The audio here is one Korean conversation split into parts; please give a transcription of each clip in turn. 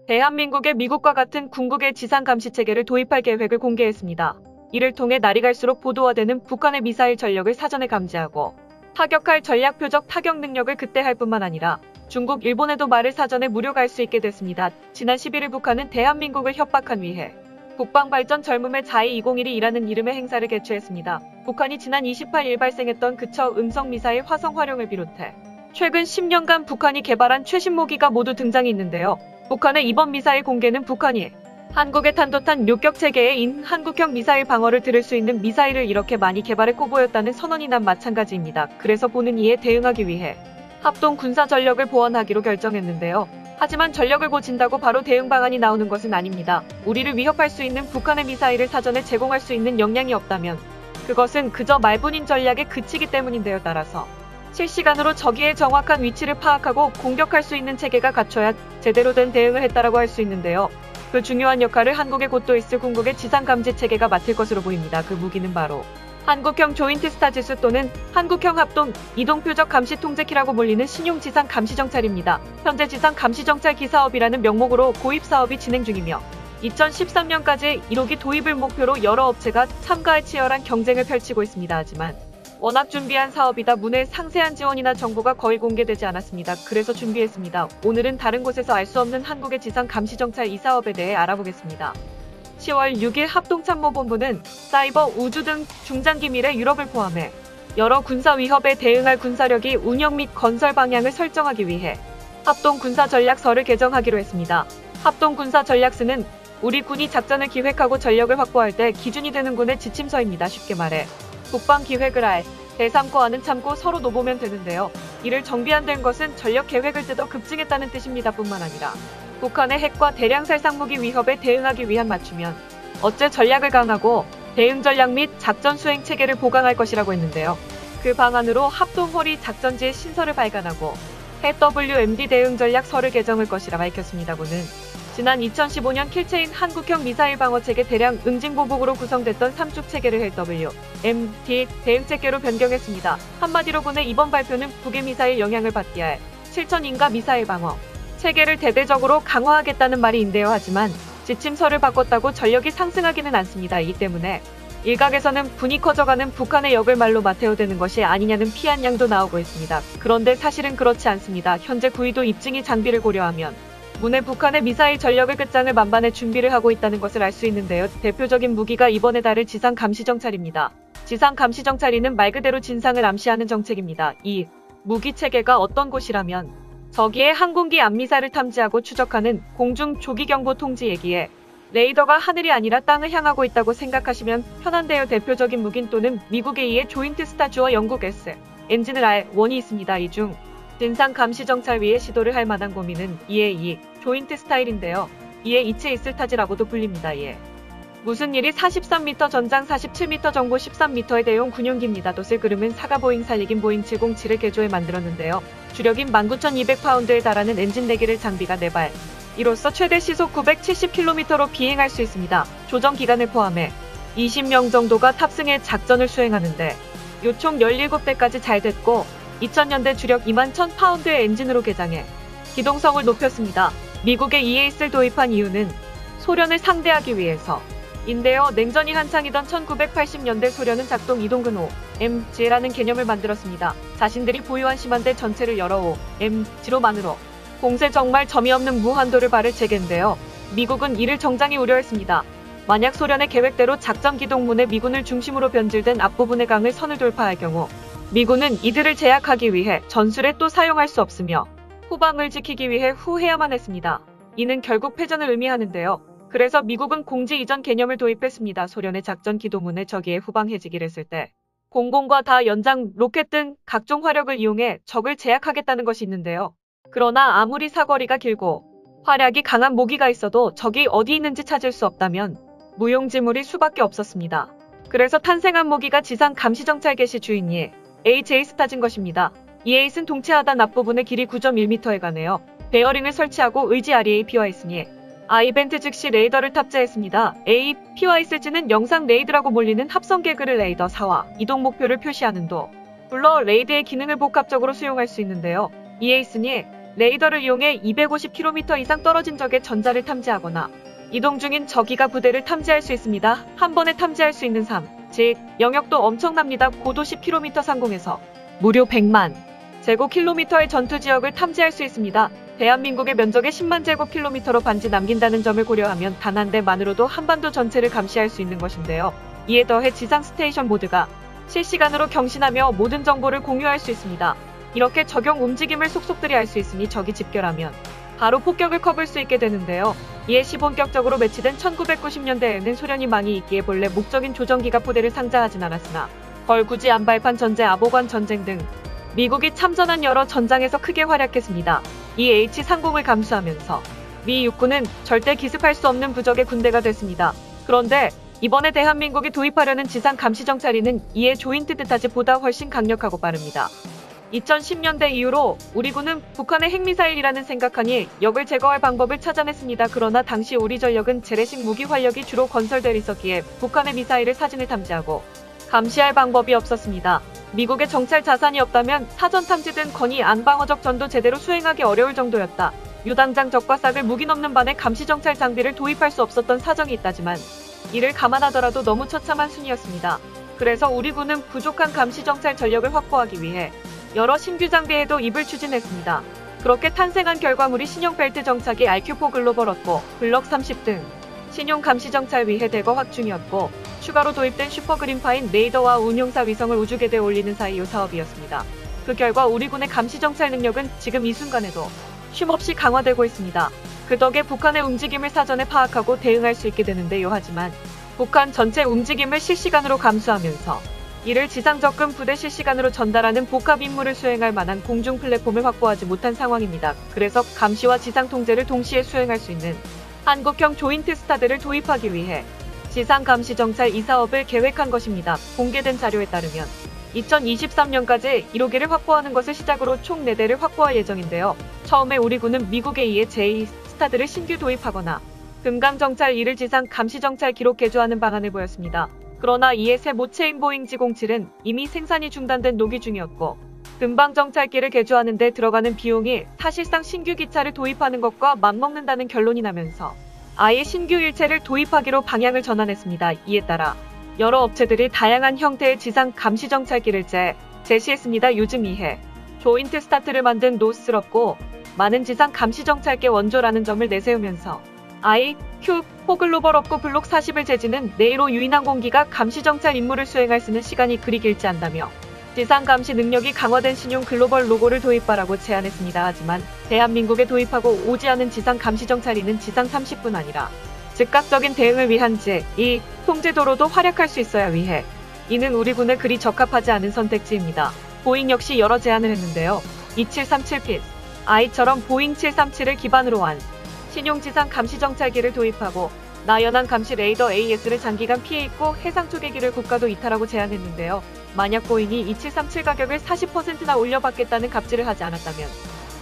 대한민국의 미국과 같은 궁극의 지상 감시 체계를 도입할 계획을 공개했습니다. 이를 통해 날이 갈수록 보도화되는 북한의 미사일 전력을 사전에 감지하고 타격할 전략 표적 타격 능력을 극대화할 뿐만 아니라 중국, 일본에도 말을 사전에 무료 갈 수 있게 됐습니다. 지난 11일 북한은 대한민국을 협박한 위해 국방발전 젊음의 자위 2012라는 이름의 행사를 개최했습니다. 북한이 지난 28일 발생했던 그처 음성미사일 화성 활용을 비롯해 최근 10년간 북한이 개발한 최신 무기가 모두 등장이 있는데요. 북한의 이번 미사일 공개는 북한이 한국의 탄도탄 요격 체계인 한국형 미사일 방어를 들을 수 있는 미사일을 이렇게 많이 개발했고 보였다는 선언이 난 마찬가지입니다. 그래서 보는 이에 대응하기 위해 합동 군사 전력을 보완하기로 결정했는데요. 하지만 전력을 고친다고 바로 대응 방안이 나오는 것은 아닙니다. 우리를 위협할 수 있는 북한의 미사일을 사전에 제공할 수 있는 역량이 없다면 그것은 그저 말뿐인 전략에 그치기 때문인데요. 따라서 실시간으로 적의 정확한 위치를 파악하고 공격할 수 있는 체계가 갖춰야 제대로 된 대응을 했다라고 할 수 있는데요. 그 중요한 역할을 한국에 곧 또 있을 궁극의 지상 감지 체계가 맡을 것으로 보입니다. 그 무기는 바로 한국형 조인트 스타지수 또는 한국형 합동 이동 표적 감시 통제키라고 불리는 신용 지상 감시 정찰입니다. 현재 지상 감시 정찰기 사업이라는 명목으로 고입 사업이 진행 중이며 2013년까지 1호기 도입을 목표로 여러 업체가 참가해 치열한 경쟁을 펼치고 있습니다. 하지만 워낙 준비한 사업이다 문의 상세한 지원이나 정보가 거의 공개되지 않았습니다. 그래서 준비했습니다. 오늘은 다른 곳에서 알 수 없는 한국의 지상 감시 정찰 이 사업에 대해 알아보겠습니다. 10월 6일 합동참모본부는 사이버, 우주 등 중장기 미래 유럽을 포함해 여러 군사 위협에 대응할 군사력이 운영 및 건설 방향을 설정하기 위해 합동군사전략서를 개정하기로 했습니다. 합동군사전략서는 우리 군이 작전을 기획하고 전력을 확보할 때 기준이 되는 군의 지침서입니다. 쉽게 말해 국방기획을 알, 대삼고하는 참고 서로 노보면 되는데요. 이를 정비한된 것은 전력 계획을 뜯어 급증했다는 뜻입니다. 뿐만 아니라 북한의 핵과 대량 살상무기 위협에 대응하기 위한 맞춤형 어째 전략을 강화하고 대응 전략 및 작전 수행 체계를 보강할 것이라고 했는데요. 그 방안으로 합동허리 작전지의 신설을 발간하고 해WMD 대응 전략서를 개정할 것이라 밝혔습니다. 군은 지난 2015년 킬체인 한국형 미사일 방어 체계 대량 응징 보복으로 구성됐던 3축 체계를 해WMD 대응 체계로 변경했습니다. 한마디로 군의 이번 발표는 북의 미사일 영향을 받게 할 7,000인가 미사일 방어 체계를 대대적으로 강화하겠다는 말인데요. 하지만 지침서를 바꿨다고 전력이 상승하기는 않습니다. 이 때문에 일각에서는 분이 커져가는 북한의 역을 말로 맞태워대는 것이 아니냐는 피한양도 나오고 있습니다. 그런데 사실은 그렇지 않습니다. 현재 구의도 입증이 장비를 고려하면 문의 북한의 미사일 전력을 끝장을 만반에 준비를 하고 있다는 것을 알 수 있는데요. 대표적인 무기가 이번에 다룰 지상 감시 정찰입니다. 지상 감시 정찰이는 말 그대로 진상을 암시하는 정책입니다. 이 무기 체계가 어떤 곳이라면 저기에 항공기 암미사를 탐지하고 추적하는 공중 조기경보 통지얘기에 레이더가 하늘이 아니라 땅을 향하고 있다고 생각하시면 편한데요. 대표적인 무긴 또는 미국의 이에 조인트 스타주와 영국 S 엔진을 R1이 있습니다. 이 중 진상 감시 정찰 위에 시도를 할 만한 고민은 이에 이 조인트 스타일인데요. 이에 이체 있을 타지라고도 불립니다. 이에 무슨 일이 43m 전장 47m 정보 13m의 대용 군용기입니다. 돛을 그름은 사가 보잉 살리긴 보잉 707을 개조해 만들었는데요. 주력인 19,200파운드에 달하는 엔진 4개를 장비가 4발. 이로써 최대 시속 970km로 비행할 수 있습니다. 조정 기간을 포함해 20명 정도가 탑승해 작전을 수행하는데 요총 17대까지 잘 됐고 2000년대 주력 21,000파운드의 엔진으로 개장해 기동성을 높였습니다. 미국의 EAS를 도입한 이유는 소련을 상대하기 위해서 인데요. 냉전이 한창이던 1980년대 소련은 작동 이동근 OMG라는 개념을 만들었습니다. 자신들이 보유한 심한대 전체를 여러 OMG로만으로 공세 정말 점이 없는 무한도를 바를 체계인데요. 미국은 이를 정장히 우려했습니다. 만약 소련의 계획대로 작전 기동문에 미군을 중심으로 변질된 앞부분의 강을 선을 돌파할 경우 미군은 이들을 제압하기 위해 전술에 또 사용할 수 없으며 후방을 지키기 위해 후해야만 했습니다. 이는 결국 패전을 의미하는데요. 그래서 미국은 공지 이전 개념을 도입했습니다. 소련의 작전 기동문에 적의 후방 해지기를 했을 때 공공과 다 연장 로켓 등 각종 화력을 이용해 적을 제압하겠다는 것이 있는데요. 그러나 아무리 사거리가 길고 화력이 강한 무기가 있어도 적이 어디 있는지 찾을 수 없다면 무용지물일 수밖에 없었습니다. 그래서 탄생한 무기가 지상 감시정찰 개시 주인이 HA스타즈인 것입니다. 이 에잇은 동체 하단 앞부분의 길이 9.1m에 관해요. 베어링을 설치하고 의지 REAP와 있으니 이벤트 즉시 레이더를 탑재했습니다. AP와 있을지는 영상 레이드라고 몰리는 합성 개그를 레이더 4와 이동 목표를 표시하는 도, 물론 레이드의 기능을 복합적으로 수용할 수 있는데요. 이에 있으니 레이더를 이용해 250km 이상 떨어진 적의 전자를 탐지하거나 이동 중인 적기가 부대를 탐지할 수 있습니다. 한 번에 탐지할 수 있는 즉 영역도 엄청납니다. 고도 10km 상공에서 무려 100만 제곱킬로미터의 전투 지역을 탐지할 수 있습니다. 대한민국의 면적의 10만 제곱킬로미터로 반지 남긴다는 점을 고려하면 단 한 대만으로도 한반도 전체를 감시할 수 있는 것인데요. 이에 더해 지상 스테이션 모두가 실시간으로 경신하며 모든 정보를 공유할 수 있습니다. 이렇게 적용 움직임을 속속들이 알 수 있으니 적이 집결하면 바로 폭격을 커볼 수 있게 되는데요. 이에 시본격적으로 배치된 1990년대에는 소련이 망이 있기에 본래 목적인 조정기가 포대를 상자하진 않았으나 굳이 안발판 전제, 아보관 전쟁 등 미국이 참전한 여러 전장에서 크게 활약했습니다. 이 H-30을 감수하면서 미 육군은 절대 기습할 수 없는 부적의 군대가 됐습니다. 그런데 이번에 대한민국이 도입하려는 지상 감시 정찰기는 이에 조인트 뜻하지 보다 훨씬 강력하고 빠릅니다. 2010년대 이후로 우리 군은 북한의 핵미사일이라는 생각하니 역을 제거할 방법을 찾아냈습니다. 그러나 당시 우리 전력은 재래식 무기 활력이 주로 건설되어 있었기에 북한의 미사일을 사진을 탐지하고 감시할 방법이 없었습니다. 미국의 정찰 자산이 없다면 사전 탐지든 건의 안방어적 전도 제대로 수행하기 어려울 정도였다. 유당장 적과 싹을 무기 넘는 반에 감시 정찰 장비를 도입할 수 없었던 사정이 있다지만 이를 감안하더라도 너무 처참한 순이었습니다. 그래서 우리 군은 부족한 감시 정찰 전력을 확보하기 위해 여러 신규 장비에도 입을 추진했습니다. 그렇게 탄생한 결과물이 신형 벨트 정찰기 RQ4 글로벌 얻고 블럭 30 등 신용 감시 정찰 위해 대거 확 중이었고 추가로 도입된 슈퍼그린파인 레이더와 운용사 위성을 우주궤도에 올리는 사이 요 사업이었습니다. 그 결과 우리 군의 감시 정찰 능력은 지금 이 순간에도 쉼없이 강화되고 있습니다. 그 덕에 북한의 움직임을 사전에 파악하고 대응할 수 있게 되는데요. 하지만 북한 전체 움직임을 실시간으로 감수하면서 이를 지상 접근 부대 실시간으로 전달하는 복합 임무를 수행할 만한 공중 플랫폼을 확보하지 못한 상황입니다. 그래서 감시와 지상 통제를 동시에 수행할 수 있는 한국형 조인트 스타드를 도입하기 위해 지상 감시 정찰 이 사업을 계획한 것입니다. 공개된 자료에 따르면 2023년까지 1호기를 확보하는 것을 시작으로 총 4대를 확보할 예정인데요. 처음에 우리 군은 미국에 의해 제2 스타드를 신규 도입하거나 금강 정찰 2를 지상 감시 정찰기로 개조하는 방안을 보였습니다. 그러나 이에 새 모체인 보잉 G07은 이미 생산이 중단된 노기 중이었고 금방 정찰기를 개조하는 데 들어가는 비용이 사실상 신규 기차를 도입하는 것과 맞먹는다는 결론이 나면서 아예 신규 일체를 도입하기로 방향을 전환했습니다. 이에 따라 여러 업체들이 다양한 형태의 지상 감시 정찰기를 제시했습니다. 요즘 이해 조인트 스타트를 만든 노스럽고 많은 지상 감시 정찰기 원조라는 점을 내세우면서 IQ4 글로벌 업고 블록 40을 제지는 내일로 유인항공기가 감시 정찰 임무를 수행할 수 있는 시간이 그리 길지 않다며 지상 감시 능력이 강화된 신용 글로벌 로고를 도입하라고 제안했습니다. 하지만 대한민국에 도입하고 오지 않은 지상 감시 정찰기는 지상 30분 아니라 즉각적인 대응을 위한 제2 통제도로도 활약할 수 있어야 위해 이는 우리 군에 그리 적합하지 않은 선택지입니다. 보잉 역시 여러 제안을 했는데요. 2737 I처럼 보잉 737을 기반으로 한 신용 지상 감시 정찰기를 도입하고 나연한 감시 레이더 AS를 장기간 피해 입고 해상 초계기를 국가도 이탈하고 제안했는데요. 만약 보잉이 2737 가격을 40%나 올려받겠다는 갑질을 하지 않았다면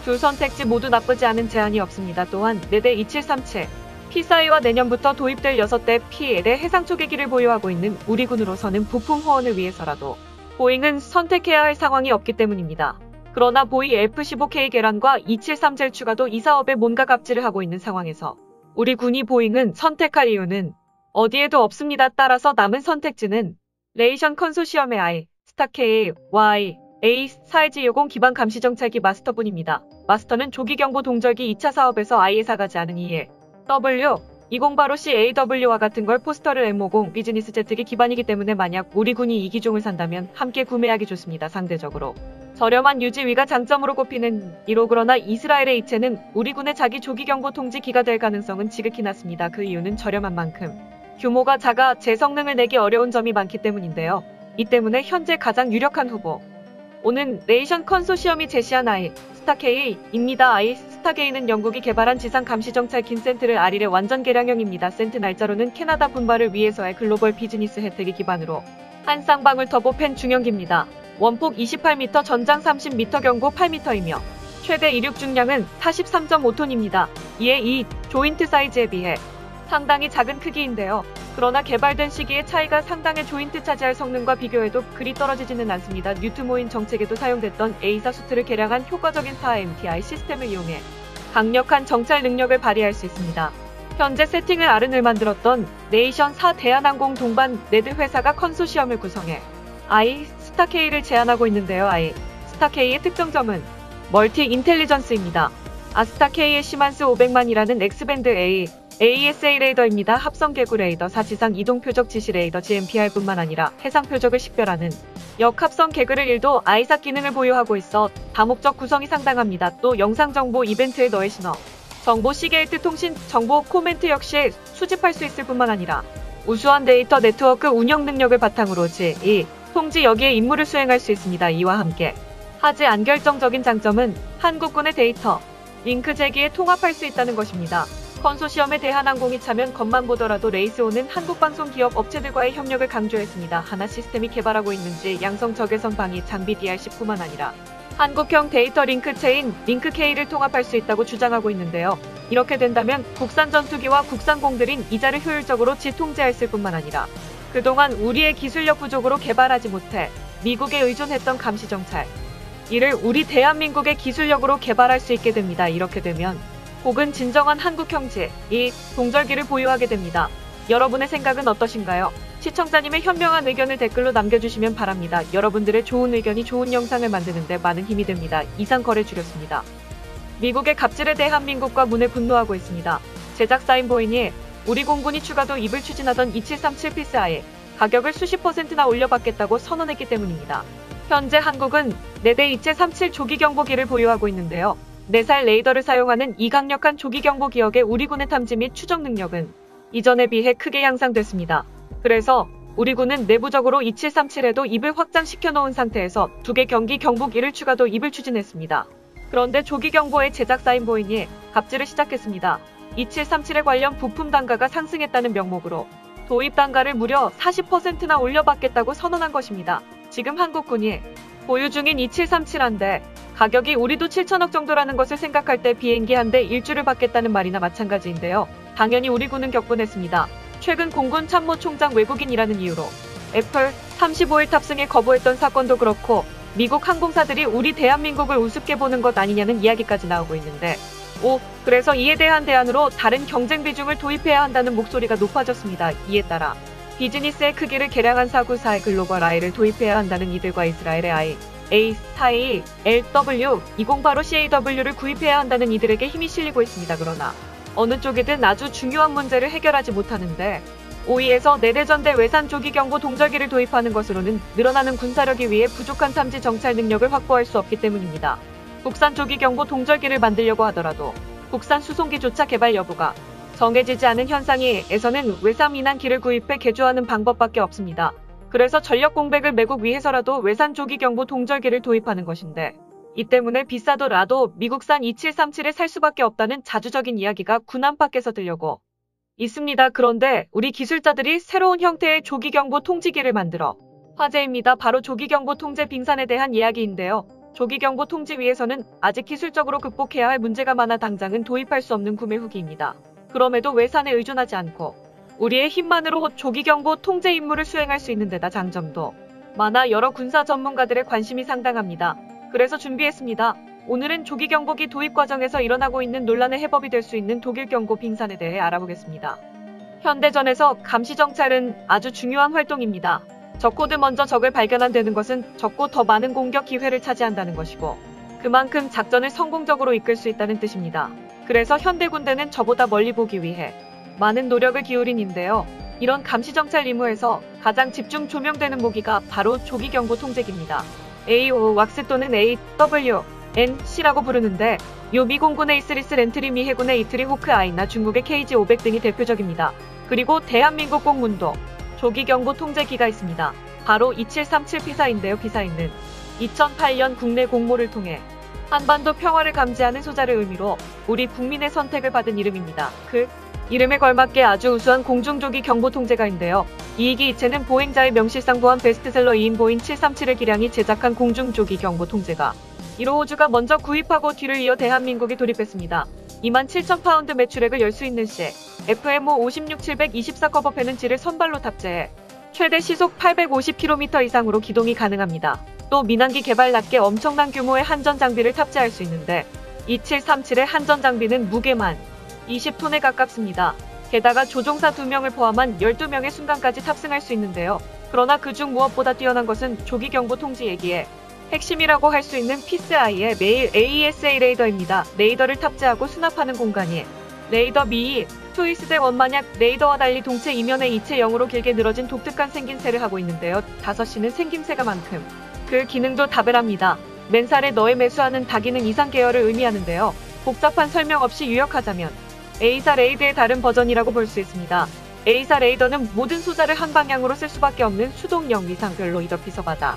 두 선택지 모두 나쁘지 않은 제안이 없습니다. 또한 4대 2737 P4A와 내년부터 도입될 6대 P1의 해상 초계기를 보유하고 있는 우리 군으로서는 부품 호언을 위해서라도 보잉은 선택해야 할 상황이 없기 때문입니다. 그러나 보이 F-15K 계란과 273젤 추가도 이 사업에 뭔가 갑질을 하고 있는 상황에서 우리 군이 보잉은 선택할 이유는 어디에도 없습니다. 따라서 남은 선택지는 레이션 컨소시엄의 I, 스타K, Y, A, 사이즈 20 기반 감시 정찰기 마스터뿐입니다. 마스터는 조기경보 동절기 2차 사업에서 I에 사가지 않은 이에 W, 20 바로 CAW와 같은 걸 포스터를 M50 비즈니스 제트기 기반이기 때문에 만약 우리 군이 이 기종을 산다면 함께 구매하기 좋습니다. 상대적으로 저렴한 유지위가 장점으로 꼽히는 1호 그러나 이스라엘의 이체는 우리 군의 자기 조기경보 통지기가 될 가능성은 지극히 낮습니다. 그 이유는 저렴한 만큼 규모가 작아 제 성능을 내기 어려운 점이 많기 때문인데요. 이 때문에 현재 가장 유력한 후보는 레이션 컨소시엄이 제시한 I, 스타K입니다. I, 스타K는 영국이 개발한 지상 감시 정찰 긴 센트를 아릴의 완전 개량형입니다. 센트 날짜로는 캐나다 분발을 위해서의 글로벌 비즈니스 혜택이 기반으로 한 쌍방울 터보팬 중형기입니다. 원폭 28m, 전장 30m, 경고 8m이며 최대 이륙 중량은 43.5톤입니다. 이에 이 조인트 사이즈에 비해 상당히 작은 크기인데요. 그러나 개발된 시기의 차이가 상당의 조인트 차지할 성능과 비교해도 그리 떨어지지는 않습니다. 뉴트모인 정책에도 사용됐던 A사 수트를 개량한 효과적인 4MTI 시스템을 이용해 강력한 정찰 능력을 발휘할 수 있습니다. 현재 세팅을 아른을 만들었던 네이션 4 대한항공 동반 네드 회사가 컨소시엄을 구성해 스타K를 제안하고 있는데요. 스타K의 특정점은 멀티 인텔리전스입니다. 아스타K의 시만스 500만이라는 X밴드 AESA 레이더입니다. 합성 개구 레이더, 사지상 이동 표적 지시 레이더 GMPR뿐만 아니라 해상 표적을 식별하는 역합성 개그를 1도 아이삭 기능을 보유하고 있어 다목적 구성이 상당합니다. 또 영상 정보 이벤트에 너의 신호, 정보 시게이트 통신, 정보 코멘트 역시 수집할 수 있을 뿐만 아니라 우수한 데이터 네트워크 운영 능력을 바탕으로 통지 여기에 임무를 수행할 수 있습니다. 이와 함께 하지 결정적인 장점은 한국군의 데이터 링크 제기에 통합할 수 있다는 것입니다. 컨소시엄에 대한항공이 참여한 것만 보더라도 레이스오는 한국방송 기업 업체들과의 협력을 강조했습니다. 하나 시스템이 개발하고 있는지 양성 적외선 방위 장비 DRC 뿐만 아니라 한국형 데이터 링크 체인 링크K를 통합할 수 있다고 주장하고 있는데요. 이렇게 된다면 국산 전투기와 국산 공들인 이자를 효율적으로 지통제했을 뿐만 아니라 그동안 우리의 기술력 부족으로 개발하지 못해 미국에 의존했던 감시정찰 이를 우리 대한민국의 기술력으로 개발할 수 있게 됩니다. 이렇게 되면 혹은 진정한 한국형제 동절기를 보유하게 됩니다. 여러분의 생각은 어떠신가요? 시청자님의 현명한 의견을 댓글로 남겨주시면 바랍니다. 여러분들의 좋은 의견이 좋은 영상을 만드는데 많은 힘이 됩니다. 이상 거래 줄였습니다. 미국의 갑질에 대한민국과 문에 분노하고 있습니다. 제작사인 보이니 우리 공군이 추가 도입을 추진하던 2737 피스아의 가격을 수십 %나 올려받겠다고 선언했기 때문입니다. 현재 한국은 4대 2737 조기경보기를 보유하고 있는데요. 4살 레이더를 사용하는 이 강력한 조기경보 기억의 우리 군의 탐지 및 추적 능력은 이전에 비해 크게 향상됐습니다. 그래서 우리 군은 내부적으로 2737에도 입을 확장시켜 놓은 상태에서 2개 경기 경보기를 추가 도입을 추진했습니다. 그런데 조기경보의 제작사인 보이니 갑질을 시작했습니다. 2737에 관련 부품 단가가 상승했다는 명목으로 도입 단가를 무려 40%나 올려받겠다고 선언한 것입니다. 지금 한국군이 보유 중인 2737 한 대 가격이 우리도 7천억 정도라는 것을 생각할 때 비행기 한 대 일주를 받겠다는 말이나 마찬가지인데요. 당연히 우리 군은 격분했습니다. 최근 공군 참모총장 외국인이라는 이유로 F-35일 탑승에 거부했던 사건도 그렇고 미국 항공사들이 우리 대한민국을 우습게 보는 것 아니냐는 이야기까지 나오고 있는데 그래서 이에 대한 대안으로 다른 경쟁 비중을 도입해야 한다는 목소리가 높아졌습니다. 이에 따라 비즈니스의 크기를 개량한 494의 글로벌 I를 도입해야 한다는 이들과 이스라엘의 A4A LW 2085 CAW를 구입해야 한다는 이들에게 힘이 실리고 있습니다. 그러나 어느 쪽이든 아주 중요한 문제를 해결하지 못하는데 OE에서 내대전대 외산 조기경보 동절기를 도입하는 것으로는 늘어나는 군사력에 위해 부족한 탐지 정찰 능력을 확보할 수 없기 때문입니다. 국산 조기경보 동절기를 만들려고 하더라도 국산 수송기조차 개발 여부가 정해지지 않은 현상에서는 외산 민항기를 구입해 개조하는 방법밖에 없습니다. 그래서 전력 공백을 메고 위해서라도 외산 조기경보 동절기를 도입하는 것인데 이 때문에 비싸더라도 미국산 2737을 살 수밖에 없다는 자주적인 이야기가 군 안팎에서 들려오고 있습니다. 그런데 우리 기술자들이 새로운 형태의 조기경보 통지기를 만들어 화제입니다. 바로 조기경보 통제 빙산에 대한 이야기인데요. 조기경보 통지 위에서는 아직 기술적으로 극복해야 할 문제가 많아 당장은 도입할 수 없는 구매 후기입니다. 그럼에도 외산에 의존하지 않고 우리의 힘만으로 조기경보 통제 임무를 수행할 수 있는 데다 장점도 많아 여러 군사 전문가들의 관심이 상당합니다. 그래서 준비했습니다. 오늘은 조기경보기 도입 과정에서 일어나고 있는 논란의 해법이 될 수 있는 독일 경보 빙산에 대해 알아보겠습니다. 현대전에서 감시정찰은 아주 중요한 활동입니다. 적코드 먼저 적을 발견한 되는 것은 적고 더 많은 공격 기회를 차지한다는 것이고 그만큼 작전을 성공적으로 이끌 수 있다는 뜻입니다. 그래서 현대 군대는 저보다 멀리 보기 위해 많은 노력을 기울인인데요. 이런 감시정찰 임무에서 가장 집중 조명되는 무기가 바로 조기경보 통제기입니다. AO 왁스 또는 AWNC라고 부르는데 요 미공군의 이스리스 렌트리 미 해군의 이트리 호크 아이나 중국의 KG500 등이 대표적입니다. 그리고 대한민국 공군도 조기경보 통제기가 있습니다. 바로 2737 피사인데요. 피사인은 2008년 국내 공모를 통해 한반도 평화를 감지하는 소자를 의미로 우리 국민의 선택을 받은 이름입니다. 그 이름에 걸맞게 아주 우수한 공중조기 경보 통제가인데요. 이익이 이체는 보행자의 명실상 부한 베스트셀러 2인 보잉 737을 기량이 제작한 공중조기 경보 통제가 1호 호주가 먼저 구입하고 뒤를 이어 대한민국이 도입했습니다. 27,000파운드 매출액을 열 수 있는 시 FMO 56724 커버 패는지를 선발로 탑재해 최대 시속 850km 이상으로 기동이 가능합니다. 또 민항기 개발 낮게 엄청난 규모의 한전 장비를 탑재할 수 있는데 2737의 한전 장비는 무게만 20톤에 가깝습니다. 게다가 조종사 2명을 포함한 12명의 순간까지 탑승할 수 있는데요. 그러나 그중 무엇보다 뛰어난 것은 조기 경보 통지 얘기에 핵심이라고 할 수 있는 피스아이의 매일 AESA 레이더입니다. 레이더를 탑재하고 수납하는 공간이 레이더 미이, 트위스대 원만약 레이더와 달리 동체 이면의 이체 0으로 길게 늘어진 독특한 생김새를 하고 있는데요. 5C는 생김새가 만큼 그 기능도 다배랍니다. 맨살에 너에 매수하는 다기능 이상 계열을 의미하는데요. 복잡한 설명 없이 요약하자면 A사 레이드의 다른 버전이라고 볼 수 있습니다. A사 레이더는 모든 소자를 한 방향으로 쓸 수밖에 없는 수동형 위상별로 이더피서마다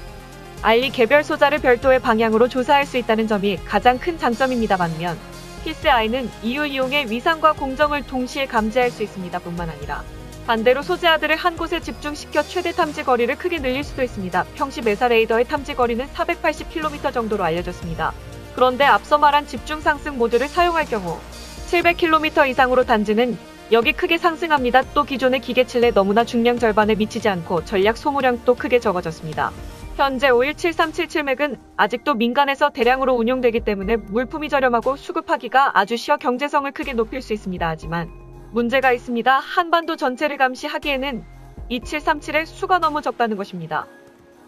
알리 개별 소자를 별도의 방향으로 조사할 수 있다는 점이 가장 큰 장점입니다. 반면 피스아이는 이유 이용의 위상과 공정을 동시에 감지할 수 있습니다. 뿐만 아니라 반대로 소재아들을 한 곳에 집중시켜 최대 탐지 거리를 크게 늘릴 수도 있습니다. 평시 메사 레이더의 탐지 거리는 480km 정도로 알려졌습니다. 그런데 앞서 말한 집중 상승 모드를 사용할 경우 700km 이상으로 단지는 역이 크게 상승합니다. 또 기존의 기계칠 내 너무나 중량 절반에 미치지 않고 전략 소모량도 크게 적어졌습니다. 현재 517-377맥은 아직도 민간에서 대량으로 운용되기 때문에 물품이 저렴하고 수급하기가 아주 쉬워 경제성을 크게 높일 수 있습니다. 하지만 문제가 있습니다. 한반도 전체를 감시하기에는 2737의 수가 너무 적다는 것입니다.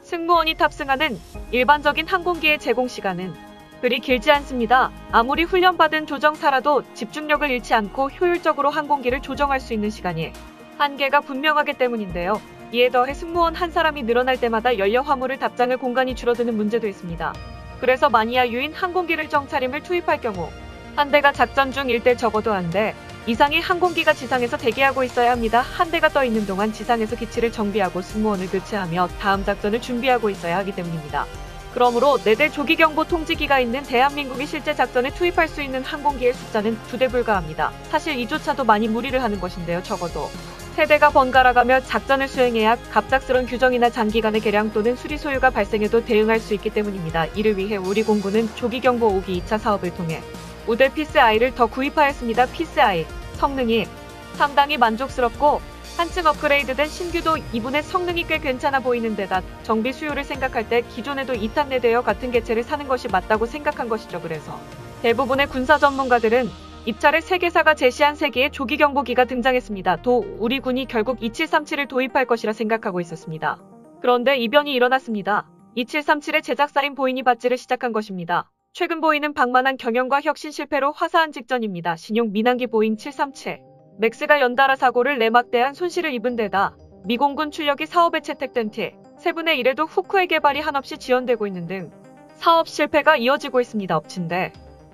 승무원이 탑승하는 일반적인 항공기의 제공 시간은 그리 길지 않습니다. 아무리 훈련받은 조정사라도 집중력을 잃지 않고 효율적으로 항공기를 조정할 수 있는 시간이 한계가 분명하기 때문인데요. 이에 더해 승무원 한 사람이 늘어날 때마다 연료 화물을 답장할 공간이 줄어드는 문제도 있습니다. 그래서 마니아 유인 항공기를 정차림을 투입할 경우 한 대가 작전 중일 때 적어도 한 대 이상의 항공기가 지상에서 대기하고 있어야 합니다. 한 대가 떠 있는 동안 지상에서 기치를 정비하고 승무원을 교체하며 다음 작전을 준비하고 있어야 하기 때문입니다. 그러므로 4대 조기경보 통지기가 있는 대한민국이 실제 작전에 투입할 수 있는 항공기의 숫자는 2대 불가합니다. 사실 이조차도 많이 무리를 하는 것인데요. 적어도 3대가 번갈아가며 작전을 수행해야 갑작스런 규정이나 장기간의 개량 또는 수리 소요가 발생해도 대응할 수 있기 때문입니다. 이를 위해 우리 공군은 조기경보 5기 2차 사업을 통해 우대 피스아이를 더 구입하였습니다. 피스아이 성능이 상당히 만족스럽고 한층 업그레이드된 신규도 이분의 성능이 꽤 괜찮아 보이는 데다 정비 수요를 생각할 때 기존에도 2탄 4대여 같은 개체를 사는 것이 맞다고 생각한 것이죠. 그래서 대부분의 군사 전문가들은 입찰에 세계사가 제시한 3개의 조기경보기가 등장했습니다. 또 우리 군이 결국 2737을 도입할 것이라 생각하고 있었습니다. 그런데 이변이 일어났습니다. 2737의 제작사인 보인이 밭질을 시작한 것입니다. 최근 보인은 방만한 경영과 혁신 실패로 화사한 직전입니다. 신용 민항기 보잉 737 맥스가 연달아 사고를 내 막대한 손실을 입은 데다 미공군 출력이 사업에 채택된 티 세분의 1에도 후쿠의 개발이 한없이 지연되고 있는 등 사업 실패가 이어지고 있습니다.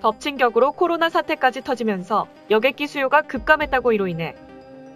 덮친 격으로 코로나 사태까지 터지면서 여객기 수요가 급감했다고 이로 인해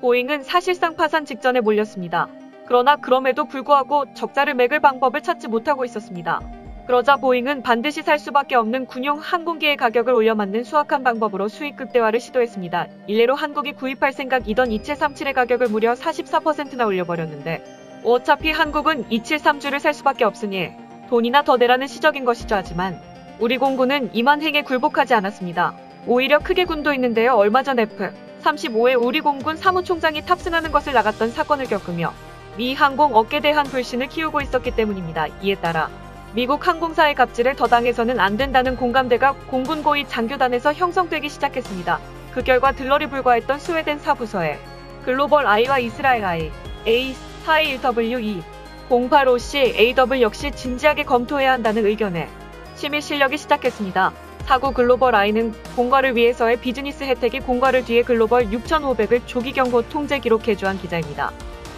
보잉은 사실상 파산 직전에 몰렸습니다. 그러나 그럼에도 불구하고 적자를 맥을 방법을 찾지 못하고 있었습니다. 그러자 보잉은 반드시 살 수밖에 없는 군용 항공기의 가격을 올려 맞는 수확한 방법으로 수익 극대화를 시도했습니다. 일례로 한국이 구입할 생각이던 2737의 가격을 무려 44%나 올려버렸는데 어차피 한국은 273주를 살 수밖에 없으니 돈이나 더 내라는 시적인 것이죠. 하지만 우리 공군은 이만 행에 굴복하지 않았습니다. 오히려 크게 군도 있는데요. 얼마 전 F-35에 우리 공군 사무총장이 탑승하는 것을 나갔던 사건을 겪으며 미 항공 업계에 대한 불신을 키우고 있었기 때문입니다. 이에 따라 미국 항공사의 갑질을 더 당해서는 안 된다는 공감대가 공군 고위 장교단에서 형성되기 시작했습니다. 그 결과 들러리 불과했던 스웨덴 사부서의 글로벌 I와 이스라엘 I, A41W2, 085C, AW 역시 진지하게 검토해야 한다는 의견에 심의 실력이 시작했습니다. 사구 글로벌 I는 공과를 위해서의 비즈니스 혜택이 공과를 뒤에 글로벌 6500을 조기경보 통제 기록 개조한 기자입니다.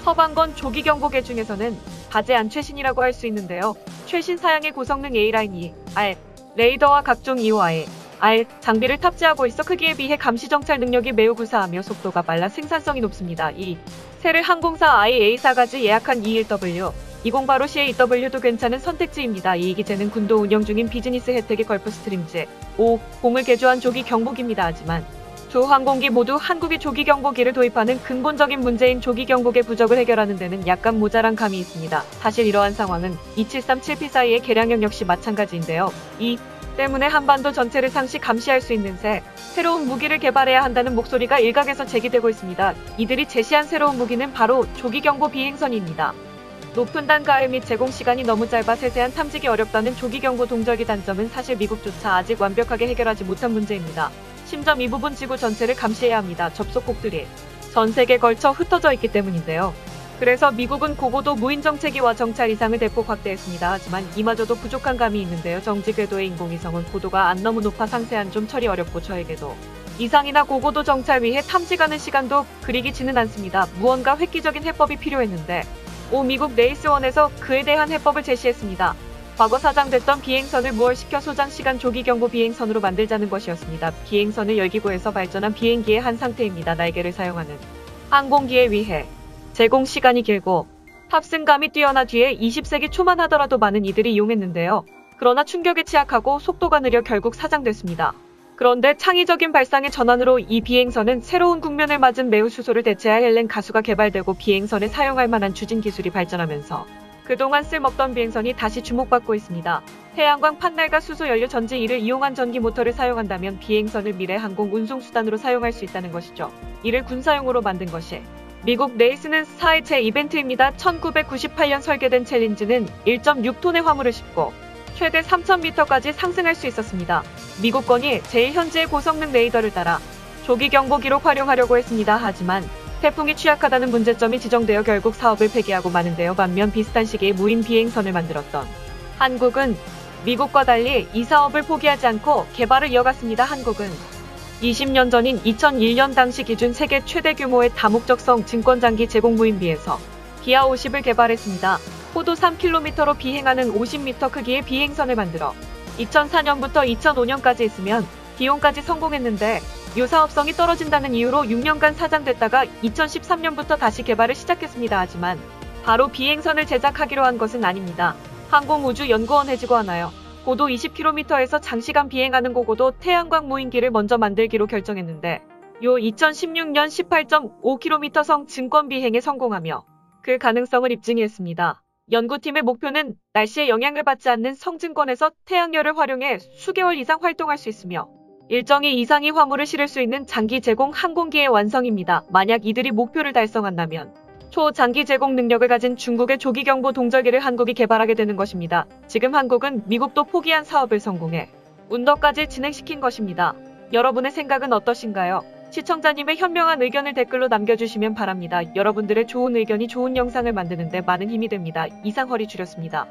서방건 조기경보계 중에서는 가제안 최신이라고 할 수 있는데요. 최신 사양의 고성능 A라인 E, R, 레이더와 각종 EOI, R 장비를 탑재하고 있어 크기에 비해 감시 정찰 능력이 매우 구사하며 속도가 빨라 생산성이 높습니다. 이 세를 항공사 IA사까지 예약한 E1W, 2085CAW도 괜찮은 선택지입니다. 이 기체는 군도 운영 중인 비즈니스 혜택의 걸프스트림즈 5, 공을 개조한 조기 경보기입니다. 하지만 두 항공기 모두 한국이 조기경보기를 도입하는 근본적인 문제인 조기경보계 부족을 해결하는 데는 약간 모자란 감이 있습니다. 사실 이러한 상황은 2737P4E의 개량형 역시 마찬가지인데요. 이 때문에 한반도 전체를 상시 감시할 수 있는 새로운 무기를 개발해야 한다는 목소리가 일각에서 제기되고 있습니다. 이들이 제시한 새로운 무기는 바로 조기경보 비행선입니다. 높은 단가율 및 제공 시간이 너무 짧아 세세한 탐지기 어렵다는 조기경보 동절기 단점은 사실 미국조차 아직 완벽하게 해결하지 못한 문제입니다. 심지어 이 부분 지구 전체를 감시해야 합니다. 접속국들이 전 세계에 걸쳐 흩어져 있기 때문인데요. 그래서 미국은 고고도 무인 정체기와 정찰 이상을 대폭 확대했습니다. 하지만 이마저도 부족한 감이 있는데요. 정지 궤도의 인공위성은 고도가 안 너무 높아 상세한 좀 처리 어렵고 저에게도 이상이나 고고도 정찰 위해 탐지가는 시간도 그리 기지는 않습니다. 무언가 획기적인 해법이 필요했는데 미국 네이스원에서 그에 대한 해법을 제시했습니다. 과거 사장됐던 비행선을 무얼시켜 소장시간 조기경보 비행선으로 만들자는 것이었습니다. 비행선을 열기구에서 발전한 비행기의 한 상태입니다. 날개를 사용하는 항공기에 비해 제공 시간이 길고 탑승감이 뛰어나 뒤에 20세기 초만 하더라도 많은 이들이 이용했는데요. 그러나 충격에 취약하고 속도가 느려 결국 사장됐습니다. 그런데 창의적인 발상의 전환으로 이 비행선은 새로운 국면을 맞은 매우 수소를 대체할 헬렌 가스가 개발되고 비행선에 사용할 만한 추진 기술이 발전하면서 그동안 쓸모없던 비행선이 다시 주목받고 있습니다. 태양광 판넬과 수소 연료 전지 이를 이용한 전기 모터를 사용한다면 비행선을 미래 항공 운송 수단으로 사용할 수 있다는 것이죠. 이를 군사용으로 만든 것이 미국 네이스는 4회째 이벤트입니다. 1998년 설계된 챌린지는 1.6톤의 화물을 싣고 최대 3,000m까지 상승할 수 있었습니다. 미국권이 제일 현재의 고성능 레이더를 따라 조기경보기로 활용하려고 했습니다. 하지만 태풍이 취약하다는 문제점이 지적되어 결국 사업을 폐기하고 마는데요. 반면 비슷한 시기에 무인 비행선을 만들었던 한국은 미국과 달리 이 사업을 포기하지 않고 개발을 이어갔습니다. 한국은 20년 전인 2001년 당시 기준 세계 최대 규모의 다목적성 증권장기 제공 무인비에서 기아 50을 개발했습니다. 호도 3km로 비행하는 50m 크기의 비행선을 만들어 2004년부터 2005년까지 있으면 비용까지 성공했는데 유사업성이 떨어진다는 이유로 6년간 사장됐다가 2013년부터 다시 개발을 시작했습니다. 하지만 바로 비행선을 제작하기로 한 것은 아닙니다. 항공우주연구원 해지고 하나요. 고도 20km에서 장시간 비행하는 고고도 태양광 무인기를 먼저 만들기로 결정했는데 2016년 18.5km 성 증권 비행에 성공하며 그 가능성을 입증했습니다. 연구팀의 목표는 날씨에 영향을 받지 않는 성증권에서 태양열을 활용해 수개월 이상 활동할 수 있으며 일정이 이상의 화물을 실을 수 있는 장기 제공 항공기의 완성입니다. 만약 이들이 목표를 달성한다면 초장기 제공 능력을 가진 중국의 조기경보 동절기를 한국이 개발하게 되는 것입니다. 지금 한국은 미국도 포기한 사업을 성공해 운더까지 진행시킨 것입니다. 여러분의 생각은 어떠신가요? 시청자님의 현명한 의견을 댓글로 남겨주시면 바랍니다. 여러분들의 좋은 의견이 좋은 영상을 만드는데 많은 힘이 됩니다. 이상 허리 줄였습니다.